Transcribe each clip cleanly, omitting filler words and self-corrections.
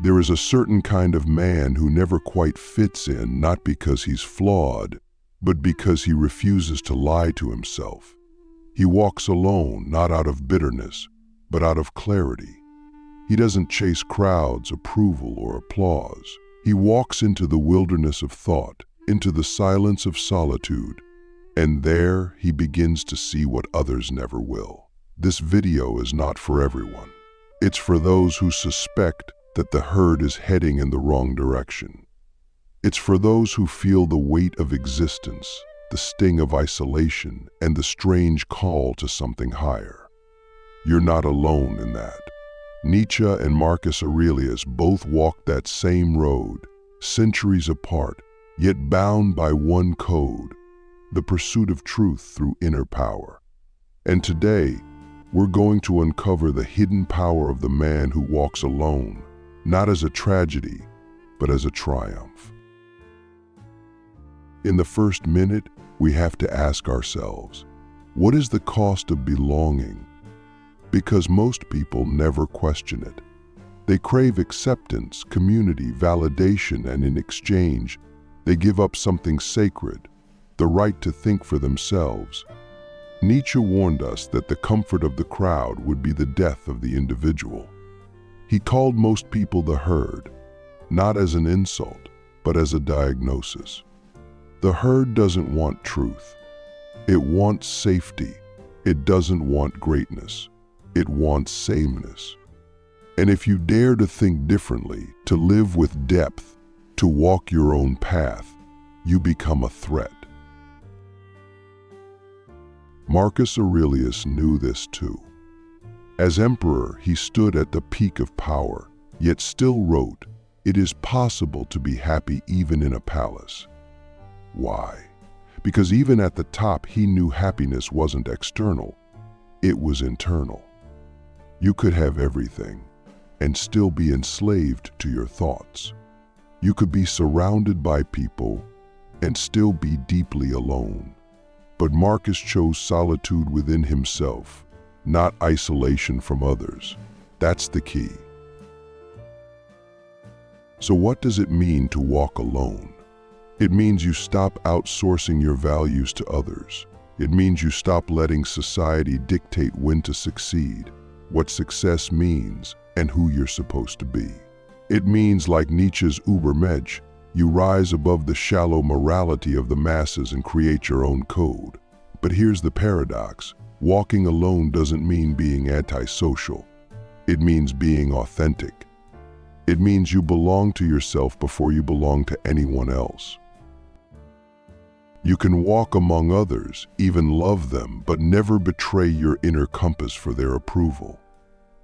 There is a certain kind of man who never quite fits in, not because he's flawed, but because he refuses to lie to himself. He walks alone, not out of bitterness, but out of clarity. He doesn't chase crowds, approval, or applause. He walks into the wilderness of thought, into the silence of solitude, and there he begins to see what others never will. This video is not for everyone. It's for those who suspect that the herd is heading in the wrong direction. It's for those who feel the weight of existence, the sting of isolation, and the strange call to something higher. You're not alone in that. Nietzsche and Marcus Aurelius both walked that same road, centuries apart, yet bound by one code, the pursuit of truth through inner power. And today, we're going to uncover the hidden power of the man who walks alone, not as a tragedy, but as a triumph. In the first minute, we have to ask ourselves, what is the cost of belonging? Because most people never question it. They crave acceptance, community, validation, and in exchange, they give up something sacred, the right to think for themselves. Nietzsche warned us that the comfort of the crowd would be the death of the individual. He called most people the herd, not as an insult, but as a diagnosis. The herd doesn't want truth. It wants safety. It doesn't want greatness. It wants sameness. And if you dare to think differently, to live with depth, to walk your own path, you become a threat. Marcus Aurelius knew this too. As emperor, he stood at the peak of power, yet still wrote, "It is possible to be happy even in a palace." Why? Because even at the top, he knew happiness wasn't external, it was internal. You could have everything and still be enslaved to your thoughts. You could be surrounded by people and still be deeply alone. But Marcus chose solitude within himself, not isolation from others. That's the key. So what does it mean to walk alone? It means you stop outsourcing your values to others. It means you stop letting society dictate when to succeed, what success means, and who you're supposed to be. It means, like Nietzsche's Übermensch, you rise above the shallow morality of the masses and create your own code. But here's the paradox. Walking alone doesn't mean being antisocial. It means being authentic. It means you belong to yourself before you belong to anyone else. You can walk among others, even love them, but never betray your inner compass for their approval.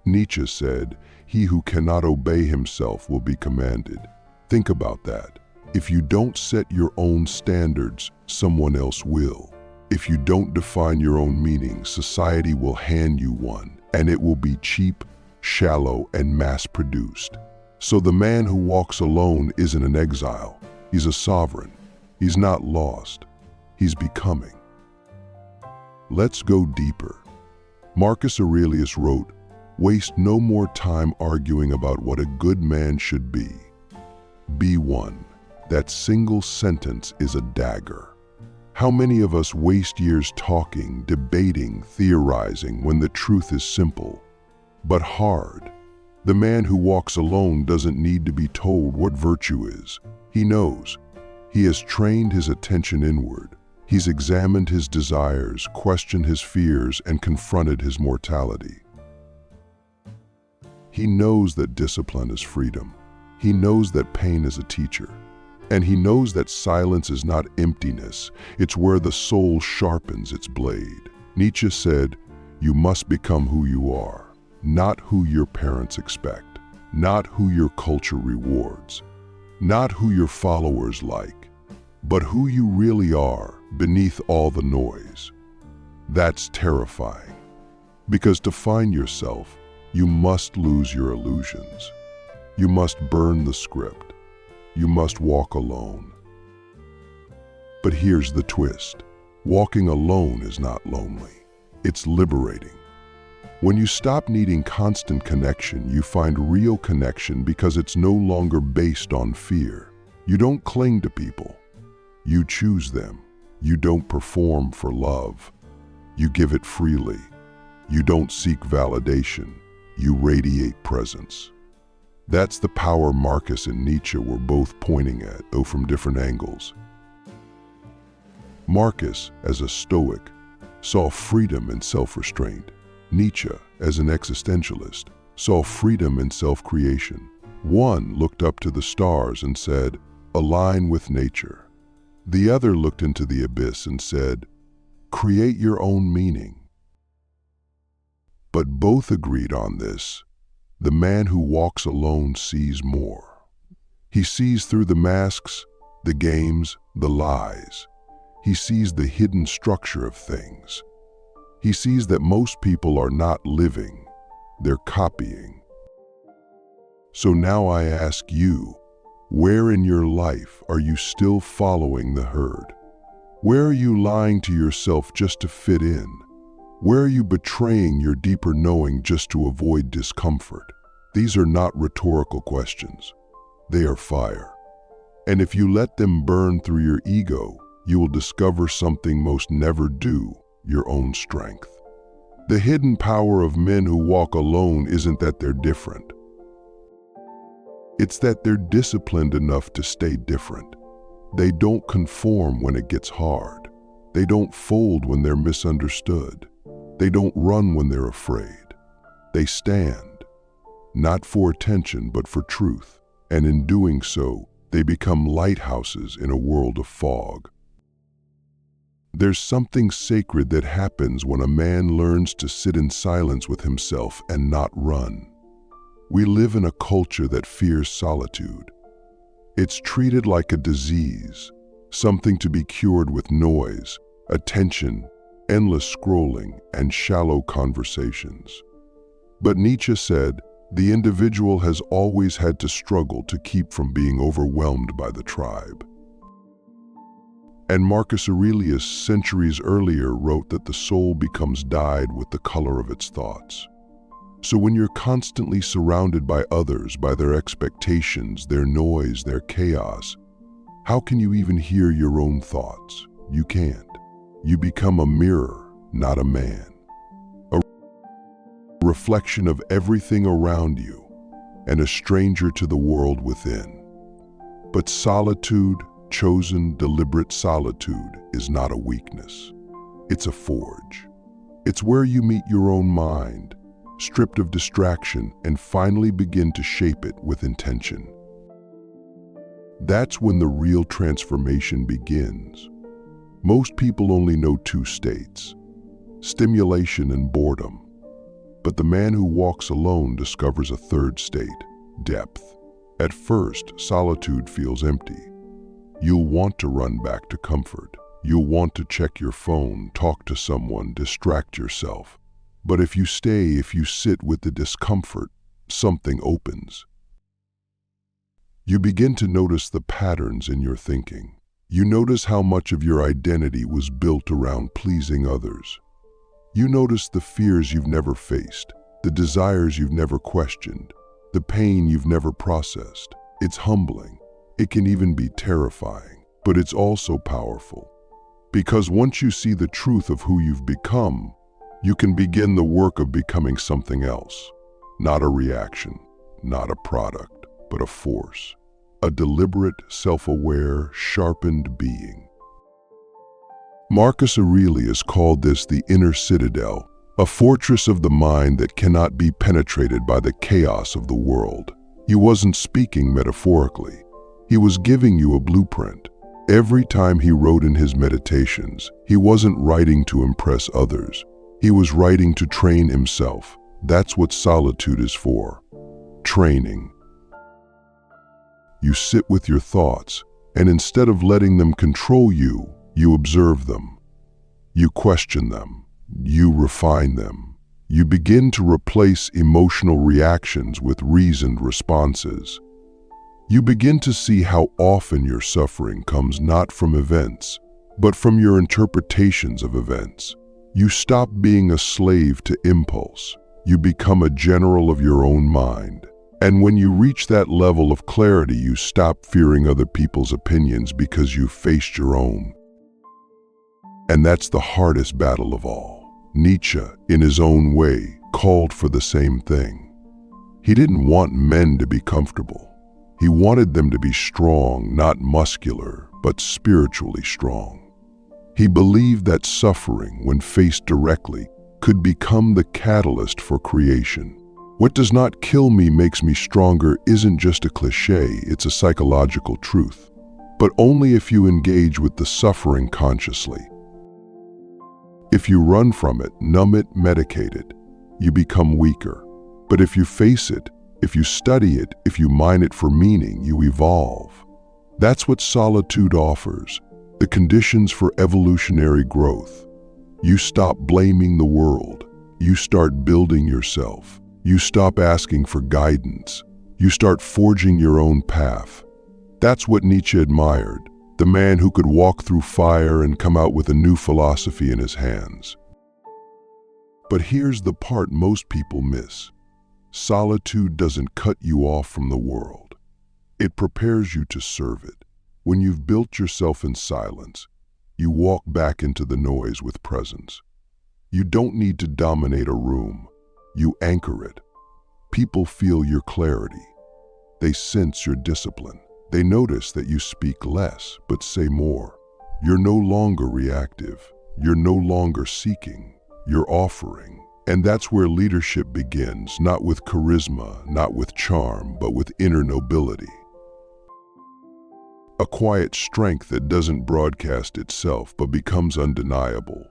Nietzsche said, "He who cannot obey himself will be commanded." Think about that. If you don't set your own standards, someone else will. If you don't define your own meaning, society will hand you one, and it will be cheap, shallow, and mass-produced. So the man who walks alone isn't an exile. He's a sovereign. He's not lost. He's becoming. Let's go deeper. Marcus Aurelius wrote, "Waste no more time arguing about what a good man should be. Be one." That single sentence is a dagger. How many of us waste years talking, debating, theorizing when the truth is simple, but hard? The man who walks alone doesn't need to be told what virtue is. He knows. He has trained his attention inward. He's examined his desires, questioned his fears, and confronted his mortality. He knows that discipline is freedom. He knows that pain is a teacher. And he knows that silence is not emptiness, it's where the soul sharpens its blade. Nietzsche said, "You must become who you are, not who your parents expect, not who your culture rewards, not who your followers like, but who you really are beneath all the noise." That's terrifying, because to find yourself, you must lose your illusions. You must burn the script. You must walk alone. But here's the twist. Walking alone is not lonely. It's liberating. When you stop needing constant connection, you find real connection because it's no longer based on fear. You don't cling to people. You choose them. You don't perform for love. You give it freely. You don't seek validation. You radiate presence. That's the power Marcus and Nietzsche were both pointing at, though from different angles. Marcus, as a Stoic, saw freedom and self-restraint. Nietzsche, as an existentialist, saw freedom and self-creation. One looked up to the stars and said, "Align with nature." The other looked into the abyss and said, "Create your own meaning." But both agreed on this: the man who walks alone sees more. He sees through the masks, the games, the lies. He sees the hidden structure of things. He sees that most people are not living, they're copying. So now I ask you, where in your life are you still following the herd? Where are you lying to yourself just to fit in? Where are you betraying your deeper knowing just to avoid discomfort? These are not rhetorical questions. They are fire. And if you let them burn through your ego, you will discover something most never do: your own strength. The hidden power of men who walk alone isn't that they're different. It's that they're disciplined enough to stay different. They don't conform when it gets hard. They don't fold when they're misunderstood. They don't run when they're afraid. They stand, not for attention, but for truth. And in doing so, they become lighthouses in a world of fog. There's something sacred that happens when a man learns to sit in silence with himself and not run. We live in a culture that fears solitude. It's treated like a disease, something to be cured with noise, attention, endless scrolling, and shallow conversations. But Nietzsche said, the individual has always had to struggle to keep from being overwhelmed by the tribe. And Marcus Aurelius, centuries earlier, wrote that the soul becomes dyed with the color of its thoughts. So when you're constantly surrounded by others, by their expectations, their noise, their chaos, how can you even hear your own thoughts? You can't. You become a mirror, not a man. A reflection of everything around you, and a stranger to the world within. But solitude, chosen, deliberate solitude, is not a weakness. It's a forge. It's where you meet your own mind, stripped of distraction, and finally begin to shape it with intention. That's when the real transformation begins. Most people only know two states: stimulation and boredom. But the man who walks alone discovers a third state: depth. At first, solitude feels empty. You'll want to run back to comfort. You'll want to check your phone, talk to someone, distract yourself. But if you stay, if you sit with the discomfort, something opens. You begin to notice the patterns in your thinking. You notice how much of your identity was built around pleasing others. You notice the fears you've never faced, the desires you've never questioned, the pain you've never processed. It's humbling. It can even be terrifying, but it's also powerful. Because once you see the truth of who you've become, you can begin the work of becoming something else. Not a reaction, not a product, but a force. A deliberate, self-aware, sharpened being. Marcus Aurelius called this the inner citadel, a fortress of the mind that cannot be penetrated by the chaos of the world. He wasn't speaking metaphorically. He was giving you a blueprint. Every time he wrote in his meditations, he wasn't writing to impress others. He was writing to train himself. That's what solitude is for. Training. You sit with your thoughts, and instead of letting them control you, you observe them. You question them. You refine them. You begin to replace emotional reactions with reasoned responses. You begin to see how often your suffering comes not from events, but from your interpretations of events. You stop being a slave to impulse. You become a general of your own mind. And when you reach that level of clarity, you stop fearing other people's opinions because you've faced your own. And that's the hardest battle of all. Nietzsche, in his own way, called for the same thing. He didn't want men to be comfortable. He wanted them to be strong, not muscular, but spiritually strong. He believed that suffering, when faced directly, could become the catalyst for creation. What does not kill me makes me stronger isn't just a cliché, it's a psychological truth. But only if you engage with the suffering consciously. If you run from it, numb it, medicate it, you become weaker. But if you face it, if you study it, if you mine it for meaning, you evolve. That's what solitude offers, the conditions for evolutionary growth. You stop blaming the world. You start building yourself. You stop asking for guidance. You start forging your own path. That's what Nietzsche admired, the man who could walk through fire and come out with a new philosophy in his hands. But here's the part most people miss. Solitude doesn't cut you off from the world. It prepares you to serve it. When you've built yourself in silence, you walk back into the noise with presence. You don't need to dominate a room. You anchor it. People feel your clarity. They sense your discipline. They notice that you speak less, but say more. You're no longer reactive. You're no longer seeking. You're offering. And that's where leadership begins, not with charisma, not with charm, but with inner nobility. A quiet strength that doesn't broadcast itself, but becomes undeniable.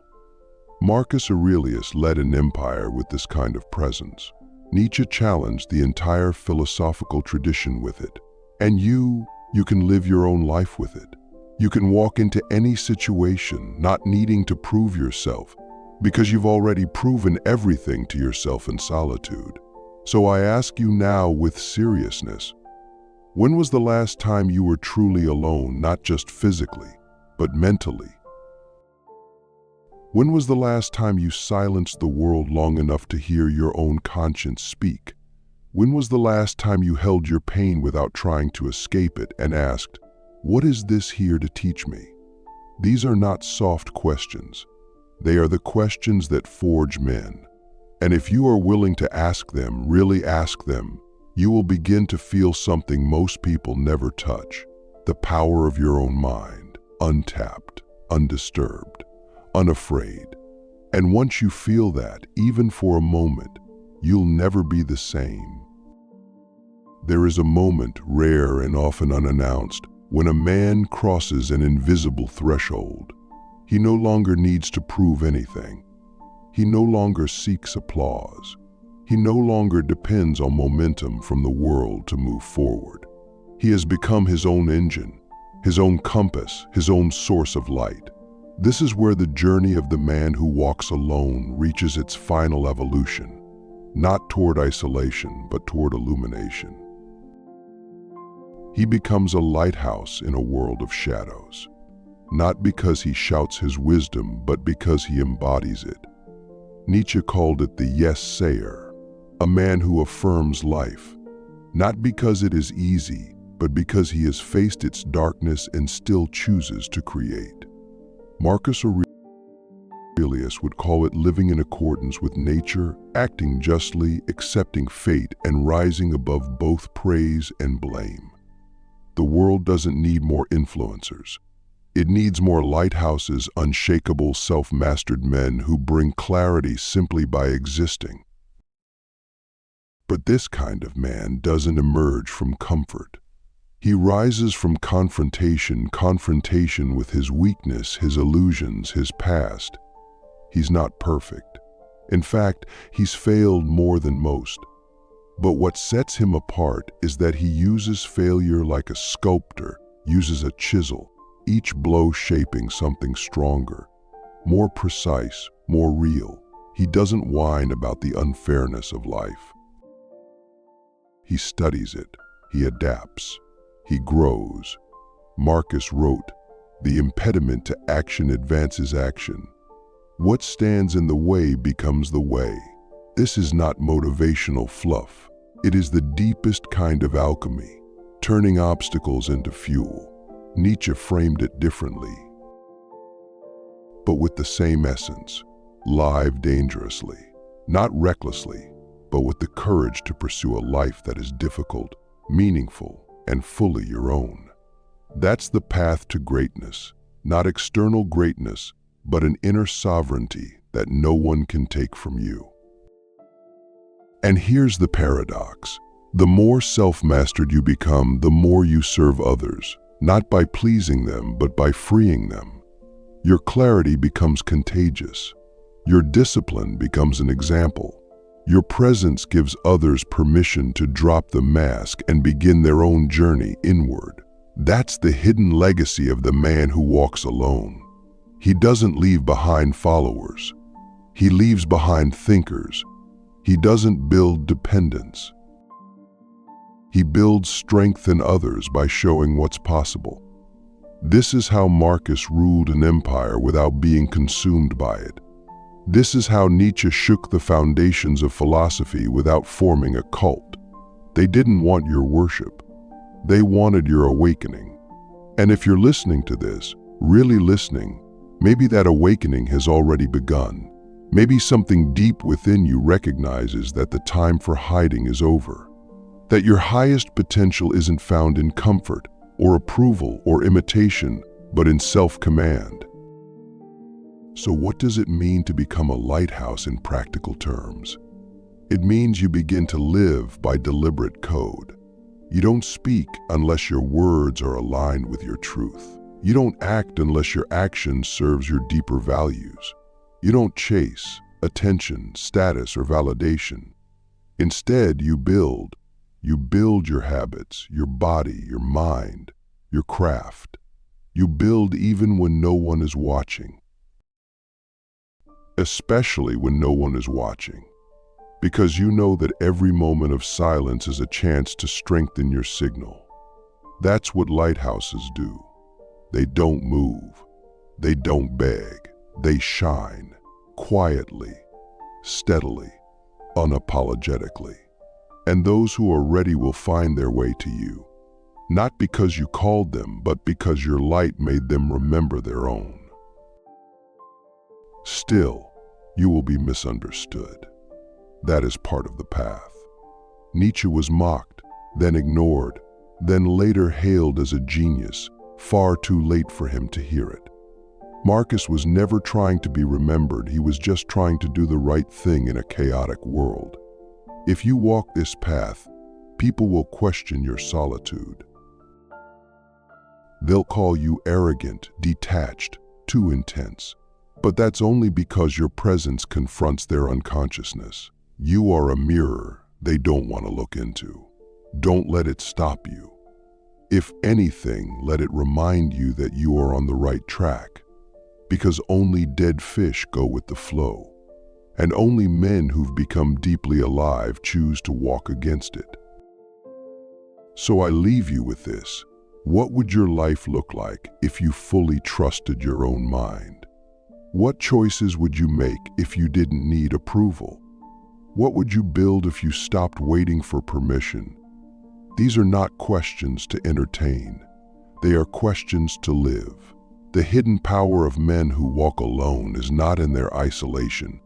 Marcus Aurelius led an empire with this kind of presence. Nietzsche challenged the entire philosophical tradition with it. And you can live your own life with it. You can walk into any situation not needing to prove yourself, because you've already proven everything to yourself in solitude. So I ask you now with seriousness, when was the last time you were truly alone, not just physically, but mentally? When was the last time you silenced the world long enough to hear your own conscience speak? When was the last time you held your pain without trying to escape it and asked, what is this here to teach me? These are not soft questions. They are the questions that forge men. And if you are willing to ask them, really ask them, you will begin to feel something most people never touch. The power of your own mind, untapped, undisturbed, unafraid. And once you feel that, even for a moment, you'll never be the same. There is a moment, rare and often unannounced, when a man crosses an invisible threshold. He no longer needs to prove anything. He no longer seeks applause. He no longer depends on momentum from the world to move forward. He has become his own engine, his own compass, his own source of light. This is where the journey of the man who walks alone reaches its final evolution, not toward isolation, but toward illumination. He becomes a lighthouse in a world of shadows, not because he shouts his wisdom, but because he embodies it. Nietzsche called it the yes-sayer, a man who affirms life, not because it is easy, but because he has faced its darkness and still chooses to create. Marcus Aurelius would call it living in accordance with nature, acting justly, accepting fate, and rising above both praise and blame. The world doesn't need more influencers. It needs more lighthouses, unshakable, self-mastered men who bring clarity simply by existing. But this kind of man doesn't emerge from comfort. He rises from confrontation with his weakness, his illusions, his past. He's not perfect. In fact, he's failed more than most. But what sets him apart is that he uses failure like a sculptor uses a chisel, each blow shaping something stronger, more precise, more real. He doesn't whine about the unfairness of life. He studies it, he adapts, he grows. Marcus wrote, "The impediment to action advances action. What stands in the way becomes the way." This is not motivational fluff. It is the deepest kind of alchemy, turning obstacles into fuel. Nietzsche framed it differently, but with the same essence. Live dangerously, not recklessly, but with the courage to pursue a life that is difficult, meaningful, and fully your own. That's the path to greatness, not external greatness, but an inner sovereignty that no one can take from you. And here's the paradox. The more self-mastered you become, the more you serve others, not by pleasing them, but by freeing them. Your clarity becomes contagious. Your discipline becomes an example. Your presence gives others permission to drop the mask and begin their own journey inward. That's the hidden legacy of the man who walks alone. He doesn't leave behind followers. He leaves behind thinkers. He doesn't build dependence. He builds strength in others by showing what's possible. This is how Marcus ruled an empire without being consumed by it. This is how Nietzsche shook the foundations of philosophy without forming a cult. They didn't want your worship. They wanted your awakening. And if you're listening to this, really listening, maybe that awakening has already begun. Maybe something deep within you recognizes that the time for hiding is over. That your highest potential isn't found in comfort or approval or imitation, but in self-command. So what does it mean to become a lighthouse in practical terms? It means you begin to live by deliberate code. You don't speak unless your words are aligned with your truth. You don't act unless your action serves your deeper values. You don't chase attention, status, or validation. Instead, you build. You build your habits, your body, your mind, your craft. You build even when no one is watching. Especially when no one is watching. Because you know that every moment of silence is a chance to strengthen your signal. That's what lighthouses do. They don't move. They don't beg. They shine. Quietly, steadily, unapologetically. And those who are ready will find their way to you. Not because you called them, but because your light made them remember their own. Still, you will be misunderstood. That is part of the path. Nietzsche was mocked, then ignored, then later hailed as a genius, far too late for him to hear it. Marcus was never trying to be remembered, he was just trying to do the right thing in a chaotic world. If you walk this path, people will question your solitude. They'll call you arrogant, detached, too intense. But that's only because your presence confronts their unconsciousness. You are a mirror they don't want to look into. Don't let it stop you. If anything, let it remind you that you are on the right track. Because only dead fish go with the flow. And only men who've become deeply alive choose to walk against it. So I leave you with this. What would your life look like if you fully trusted your own mind? What choices would you make if you didn't need approval? What would you build if you stopped waiting for permission? These are not questions to entertain. They are questions to live. The hidden power of men who walk alone is not in their isolation.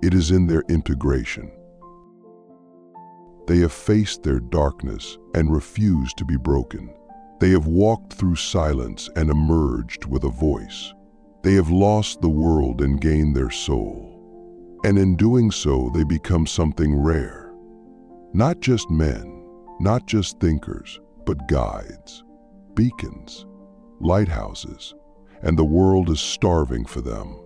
It is in their integration. They have faced their darkness and refused to be broken. They have walked through silence and emerged with a voice. They have lost the world and gained their soul. And in doing so, they become something rare. Not just men, not just thinkers, but guides, beacons, lighthouses, and the world is starving for them.